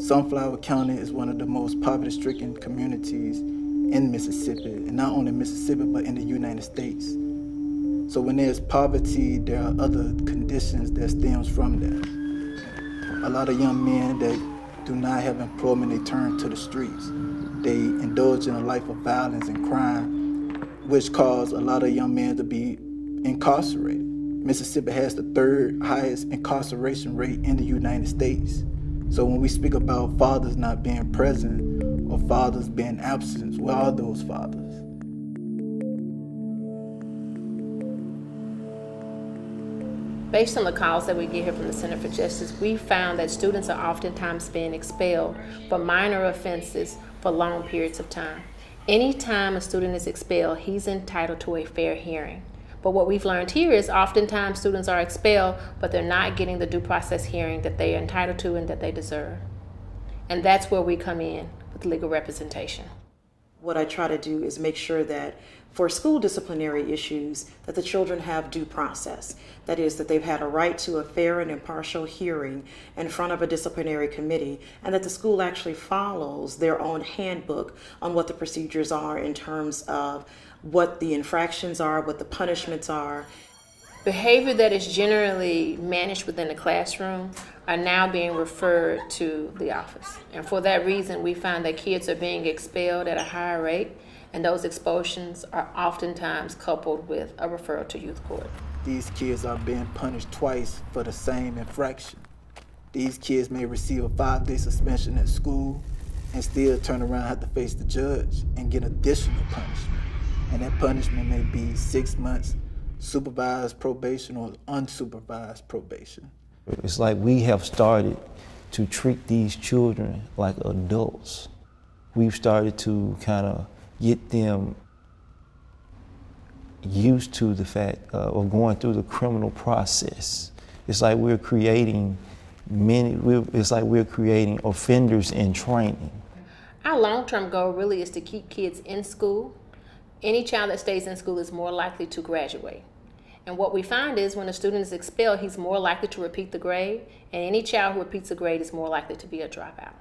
Sunflower County is one of the most poverty-stricken communities in Mississippi, and not only Mississippi, but in the United States. So when there's poverty, there are other conditions that stems from that. A lot of young men that do not have employment, they turn to the streets. They indulge in a life of violence and crime, which cause a lot of young men to be incarcerated. Mississippi has the third highest incarceration rate in the United States. So when we speak about fathers not being present or fathers being absent, where are those fathers? Based on the calls that we get here from the Center for Justice, we found that students are oftentimes being expelled for minor offenses for long periods of time. Anytime a student is expelled, he's entitled to a fair hearing. But what we've learned here is oftentimes students are expelled, but they're not getting the due process hearing that they are entitled to and that they deserve. And that's where we come in with legal representation. What I try to do is make sure that for school disciplinary issues, that the children have due process. That is, that they've had a right to a fair and impartial hearing in front of a disciplinary committee, and that the school actually follows their own handbook on what the procedures are in terms of what the infractions are, what the punishments are. Behavior that is generally managed within the classroom are now being referred to the office. And for that reason, we find that kids are being expelled at a higher rate, and those expulsions are oftentimes coupled with a referral to youth court. These kids are being punished twice for the same infraction. These kids may receive a 5-day suspension at school and still turn around and have to face the judge and get additional punishment. And that punishment may be 6 months supervised probation or unsupervised probation. It's like we have started to treat these children like adults. We've started to kind of get them used to the fact of going through the criminal process. It's like we're creating offenders in training. Our long-term goal really is to keep kids in school. Any child that stays in school is more likely to graduate. And what we find is when a student is expelled, he's more likely to repeat the grade, and any child who repeats the grade is more likely to be a dropout.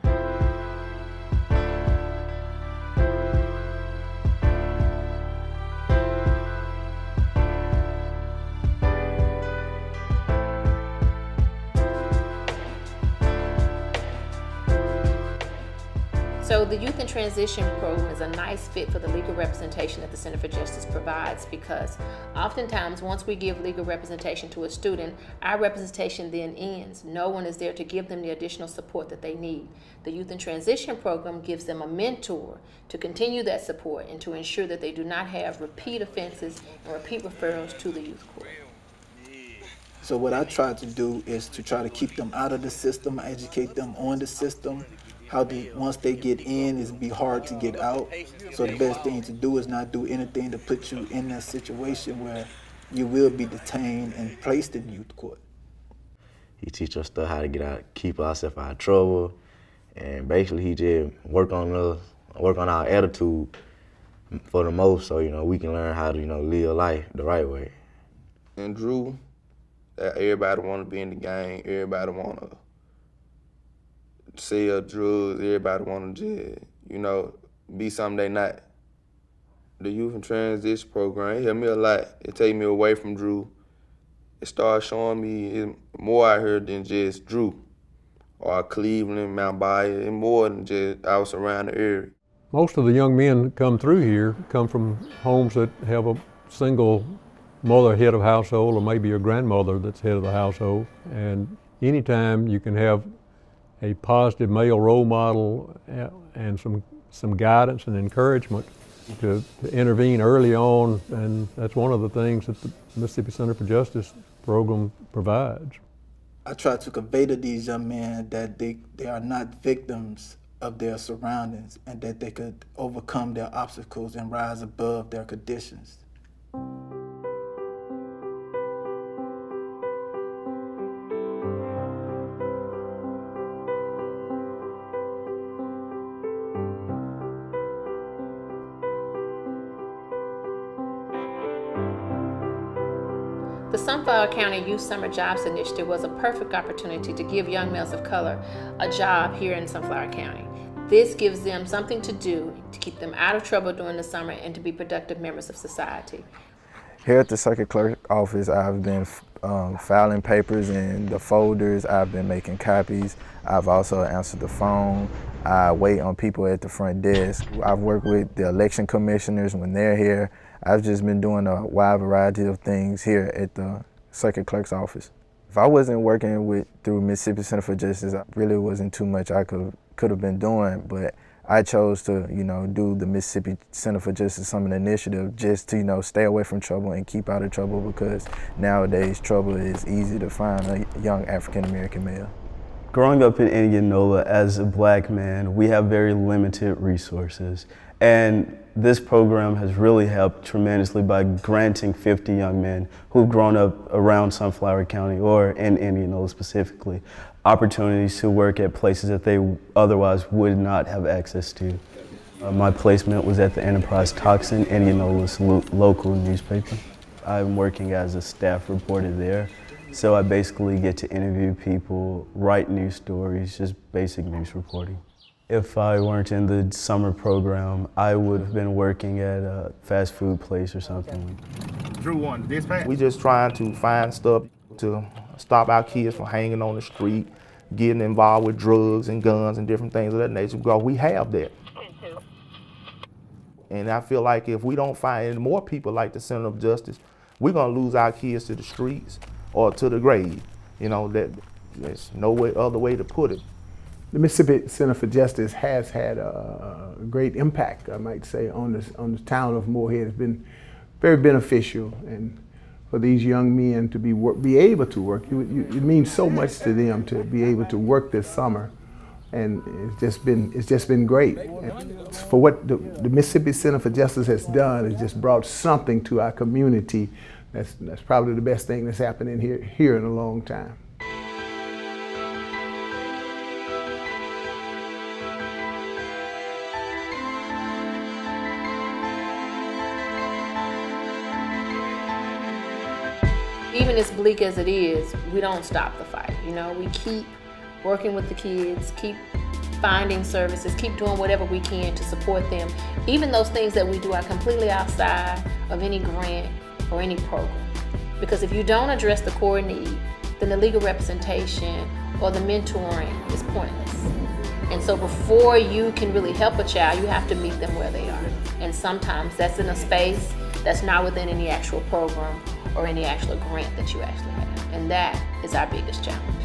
So the Youth in Transition program is a nice fit for the legal representation that the Center for Justice provides, because oftentimes once we give legal representation to a student, our representation then ends. No one is there to give them the additional support that they need. The Youth in Transition program gives them a mentor to continue that support and to ensure that they do not have repeat offenses and repeat referrals to the youth court. So what I try to do is to try to keep them out of the system, educate them on the system. Once they get in, it's be hard to get out. So the best thing to do is not do anything to put you in that situation where you will be detained and placed in youth court. He teach us stuff how to get out, keep ourselves out of trouble, and basically he just work on our attitude for the most, so we can learn how to live life the right way. And Drew, everybody want to be in the game. Everybody want to sell drugs. Everybody want to just, be something they not. The Youth in Transition program, it helped me a lot. It take me away from Drew. It started showing me more out here than just Drew or Cleveland, Mount Bayou, and more than just I was around the area. Most of the young men that come through here come from homes that have a single mother head of household, or maybe a grandmother that's head of the household. And anytime you can have a positive male role model and some guidance and encouragement to intervene early on, and that's one of the things that the Mississippi Center for Justice program provides. I try to convey to these young men that they are not victims of their surroundings and that they could overcome their obstacles and rise above their conditions. The Sunflower County Youth Summer Jobs Initiative was a perfect opportunity to give young males of color a job here in Sunflower County. This gives them something to do to keep them out of trouble during the summer and to be productive members of society. Here at the circuit clerk office, I've been filing papers in the folders. I've been making copies. I've also answered the phone. I wait on people at the front desk. I've worked with the election commissioners when they're here. I've just been doing a wide variety of things here at the circuit clerk's office. If I wasn't working through Mississippi Center for Justice, I really wasn't too much I could have been doing, but I chose to, do the Mississippi Center for Justice Summer Initiative just to, stay away from trouble and keep out of trouble, because nowadays trouble is easy to find a young African-American male. Growing up in Indianola as a black man, we have very limited resources. And this program has really helped tremendously by granting 50 young men who've grown up around Sunflower County or in Indianola specifically, opportunities to work at places that they otherwise would not have access to. My placement was at the Enterprise Toxin, Indianola's local newspaper. I'm working as a staff reporter there, so I basically get to interview people, write news stories, just basic news reporting. If I weren't in the summer program, I would have been working at a fast food place or something. Drew one, dispatch. We just trying to find stuff to stop our kids from hanging on the street, getting involved with drugs and guns and different things of that nature, because we have that. And I feel like if we don't find any more people like the Center of Justice, we're gonna lose our kids to the streets or to the grave. There's no other way to put it. The Mississippi Center for Justice has had a great impact, I might say, on the town of Moorhead. It's been very beneficial, and for these young men to be able to work, it means so much to them to be able to work this summer, and it's just been great. And for what the Mississippi Center for Justice has done, it's just brought something to our community. That's probably the best thing that's happening here in a long time. Even as bleak as it is, we don't stop the fight. We keep working with the kids, keep finding services, keep doing whatever we can to support them. Even those things that we do are completely outside of any grant or any program. Because if you don't address the core need, then the legal representation or the mentoring is pointless. And so before you can really help a child, you have to meet them where they are. And sometimes that's in a space that's not within any actual program or any actual grant that you actually have. And that is our biggest challenge.